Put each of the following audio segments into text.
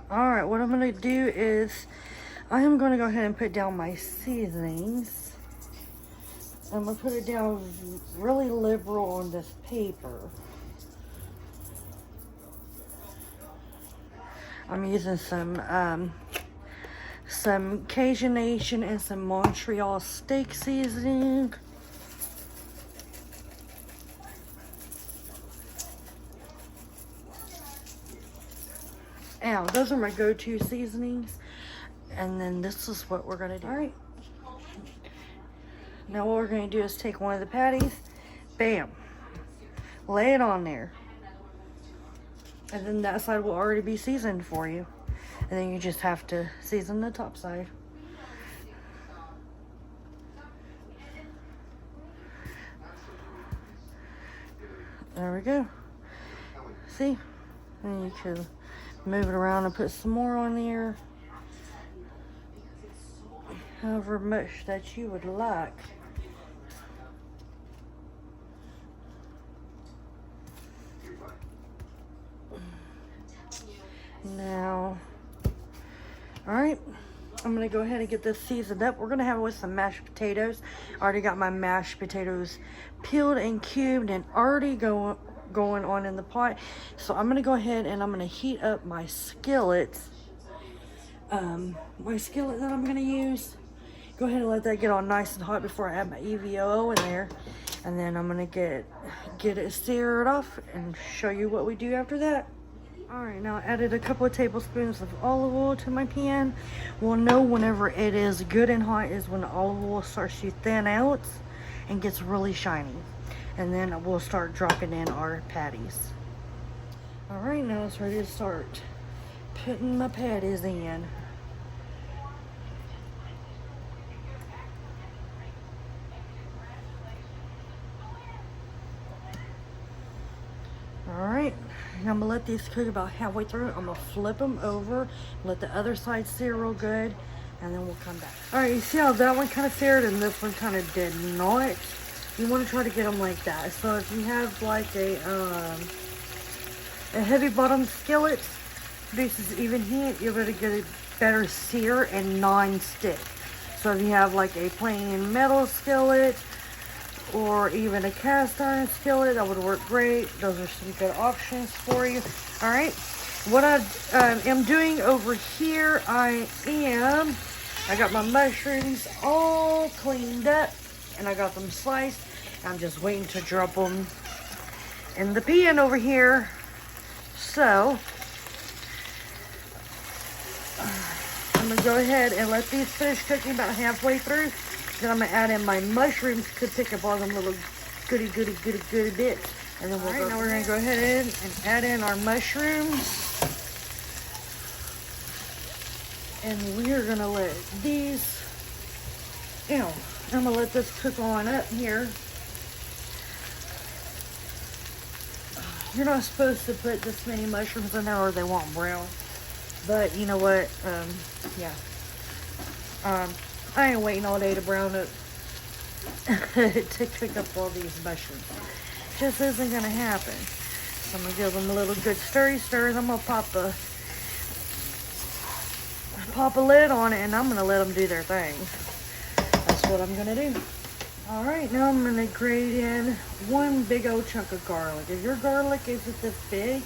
Alright, what I'm going to do is I am going to go ahead and put down my seasonings. I'm going to put it down really liberal on this paper. I'm using some Cajun Nation and some Montreal steak seasoning. Now, those are my go-to seasonings. And then this is what we're gonna do. All right. Now what we're gonna do is take one of the patties, bam, lay it on there. And then that side will already be seasoned for you. And then you just have to season the top side. There we go. See? And you can move it around and put some more on there. However much that you would like. Now, all right, I'm gonna go ahead and get this seasoned up. We're gonna have it with some mashed potatoes. I already got my mashed potatoes peeled and cubed and already going on in the pot. So I'm gonna go ahead and I'm gonna heat up my skillet. My skillet that I'm gonna use. Go ahead and let that get all nice and hot before I add my EVOO in there. And then I'm gonna get it seared off and show you what we do after that. Alright, now I added a couple of tablespoons of olive oil to my pan. We'll know whenever it is good and hot is when the olive oil starts to thin out and gets really shiny. And then we'll start dropping in our patties. Alright, now it's ready to start putting my patties in. Alright, I'm gonna let these cook about halfway through. I'm gonna flip them over, let the other side sear real good, and then we'll come back. Alright, you see how that one kind of seared and this one kind of did not? You want to try to get them like that. So if you have like a heavy bottom skillet, produces even heat, you're gonna get a better sear and non-stick. So if you have like a plain metal skillet, or even a cast iron skillet, that would work great. Those are some good options for you. All right, what I am doing over here, I got my mushrooms all cleaned up and I got them sliced. I'm just waiting to drop them in the pan over here. So I'm gonna go ahead and let these finish cooking about halfway through. Then I'm gonna add in my mushrooms to pick up all them little goody bits. And then now we're gonna go ahead and add in our mushrooms. And we're gonna let these, I'm gonna let this cook on up here. You're not supposed to put this many mushrooms in there or they won't brown. But you know what, I ain't waiting all day to brown it to cook up all these mushrooms. Just isn't gonna happen. So I'm gonna give them a little good stir. Then I'm gonna pop a lid on it and I'm gonna let them do their thing. That's what I'm gonna do. All right, now I'm gonna grate in one big old chunk of garlic. If your garlic isn't this big,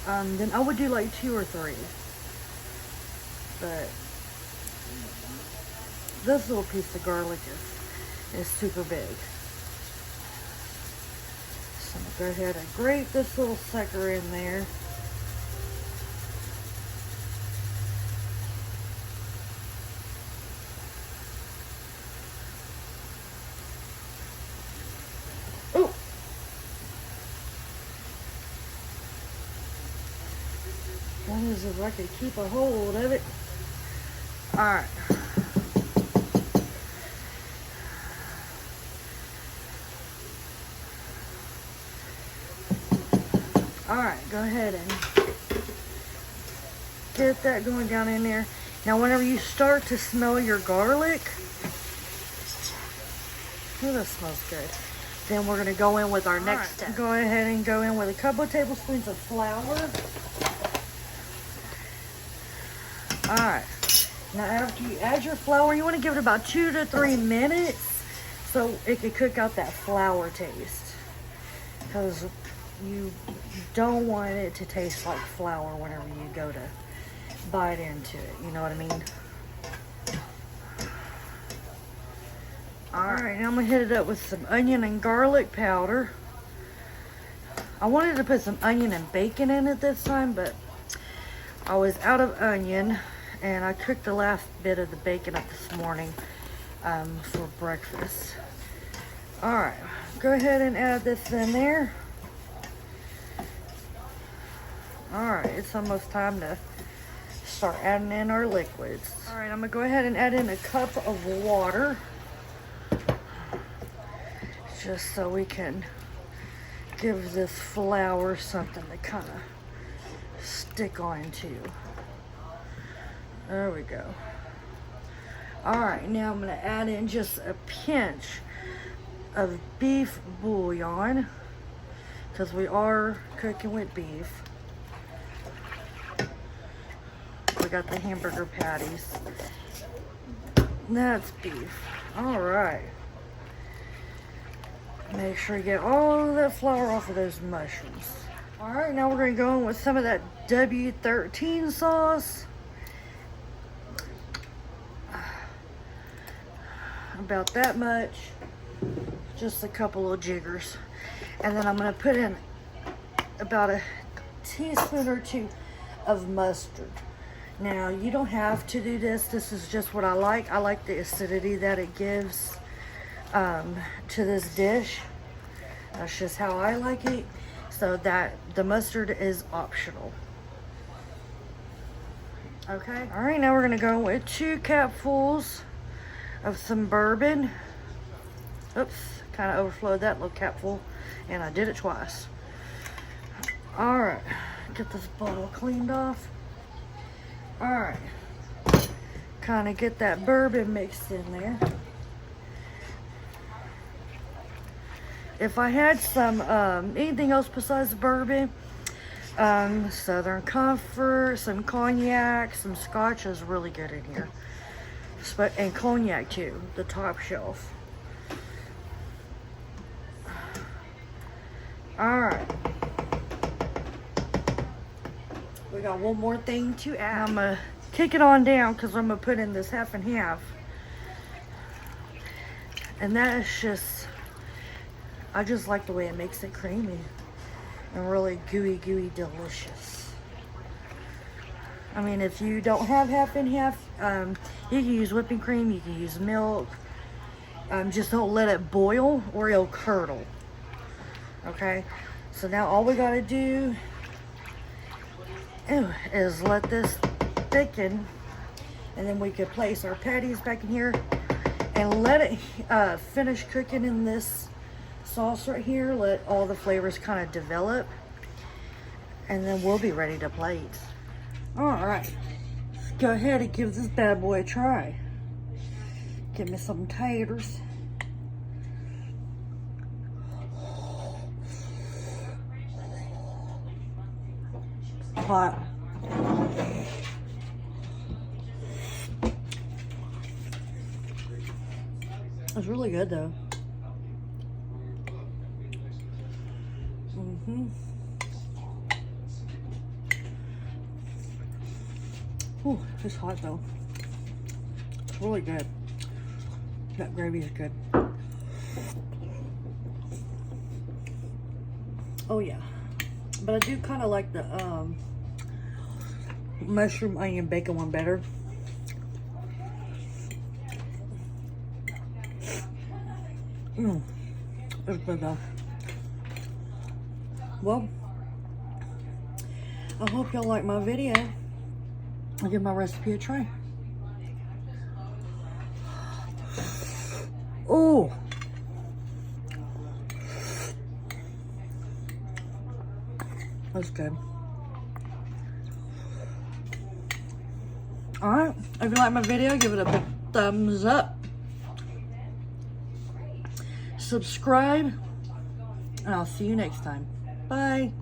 then I would do like 2 or 3. But this little piece of garlic is super big. So I'm gonna go ahead and grate this little sucker in there. Oh! That is if I could keep a hold of it. Alright. Alright, go ahead and get that going down in there. Now whenever you start to smell your garlic, oh, that smells good. Then we're going to go in with our next step. Go ahead and go in with a couple of tablespoons of flour. All right. Now after you add your flour, you want to give it about 2 to 3 minutes so it can cook out that flour taste. Because you don't want it to taste like flour whenever you go to bite into it. You know what I mean? Alright, now I'm going to hit it up with some onion and garlic powder. I wanted to put some onion and bacon in it this time, but I was out of onion. And I cooked the last bit of the bacon up this morning for breakfast. Alright, go ahead and add this in there. Alright, it's almost time to start adding in our liquids. Alright, I'm going to go ahead and add in a cup of water. Just so we can give this flour something to kind of stick onto. There we go. Alright, now I'm going to add in just a pinch of beef bouillon, because we are cooking with beef. We got the hamburger patties. That's beef. Alright. Make sure you get all of that flour off of those mushrooms. Alright, now we're going to go in with some of that W13 sauce. About that much, just a couple of jiggers, and then I'm going to put in about a teaspoon or 2 of mustard. Now you don't have to do this. This is just what I like. I like the acidity that it gives to this dish. That's just how I like it. So that the mustard is optional. Okay. All right. Now we're going to go with 2 capfuls of some bourbon. Oops, kind of overflowed that little capful, and I did it twice. All right, get this bottle cleaned off. All right, kind of get that bourbon mixed in there. If I had some anything else besides bourbon, Southern Comfort, some cognac, some scotch is really good in here. And cognac too, the top shelf. Alright. We got one more thing to add. I'm going to kick it on down because I'm going to put in this half and half. And that is just, I just like the way it makes it creamy and really gooey, delicious. I mean, if you don't have half and half, you can use whipping cream, you can use milk. Just don't let it boil or it'll curdle. Okay? So now all we gotta do is let this thicken, and then we could place our patties back in here and let it finish cooking in this sauce right here. Let all the flavors kind of develop, and then we'll be ready to plate. Alright, let's go ahead and give this bad boy a try. Give me some taters. Hot. It's really good though. Ooh, it's hot though. It's really good. That gravy is good. Oh yeah. But I do kind of like the mushroom, onion, bacon one better. It's good though. Well, I hope y'all like my video. I'll give my recipe a try. Oh, that's good. All right, if you like my video, give it a big thumbs up. Subscribe, and I'll see you next time. Bye.